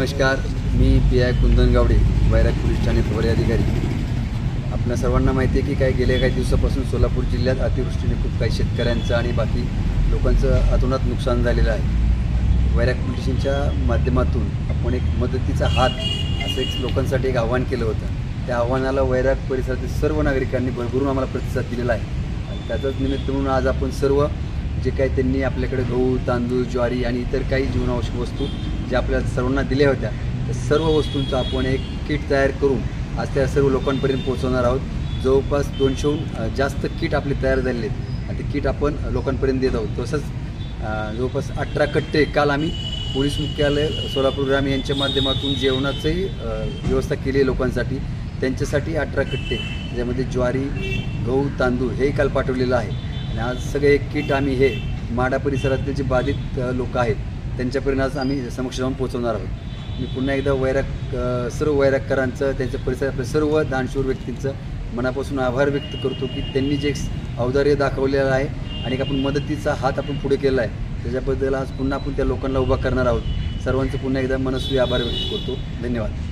नमस्कार, मी पी.आय. कुंदनगावडे, वैराग पोलीस ठाणे प्रभारी अधिकारी। आपल्या सर्वांना माहिती आहे की गेल्या काही दिवसापासून सोलापूर जिल्ह्यात अतिवृष्टीने खूप काही शेतकऱ्यांचं आणि बाकी लोकांचं अतोनात नुकसान झालेलं आहे। वैराग पोलीस स्टेशनच्या माध्यमातून आपण एक मदतीचा हात असं एक लोकांसाठी एक आव्हान केलं होतं। त्या आव्हानाला वैराग परिसरातील सर्व नागरिकांनी भरभरून आम्हाला प्रतिसाद दिलेला आहे आणि त्याचाच निमित्त म्हणून आज आपण सर्व जे काही त्यांनी आपल्याकडे गहू, तांदूळ, ज्वारी आणि इतर काही जीवनावश्यक वस्तू ज्या आपल्याला सर्वांना दिल्या होत्या, त्या सर्व वस्तूंचं आपण एक किट तयार करून आज त्या सर्व लोकांपर्यंत पोहोचवणार आहोत। जवळपास 200हून जास्त किट आपले तयार झालेले आहेत आणि ते किट आपण लोकांपर्यंत देत आहोत। तसंच जवळपास 18 कट्टे काल आम्ही पोलीस मुख्यालय सोलापूर ग्रामीण यांच्या माध्यमातून जेवणाचंही व्यवस्था केली आहे लोकांसाठी। त्यांच्यासाठी 18 कट्टे ज्यामध्ये ज्वारी, गहू, तांदूळ हे काल पाठवलेलं आहे आणि आज सगळे एक किट आम्ही हे माडा परिसरातले जे बाधित लोक आहेत त्यांच्यापर्यंत आज आम्ही समक्ष जाऊन पोहोचवणार आहोत। मी पुन्हा एकदा सर्व वैरागकरांचं, त्यांच्या परिसरातल्या सर्व दानशूर व्यक्तींचं मनापासून आभार व्यक्त करतो की त्यांनी जे औदार्य दाखवलेलं आहे आणि आपण मदतीचा हात आपण पुढे केला आहे त्याच्याबद्दल आज पुन्हा आपण त्या लोकांना उभा करणार आहोत। सर्वांचं पुन्हा एकदा मनस्वी आभार व्यक्त करतो। धन्यवाद।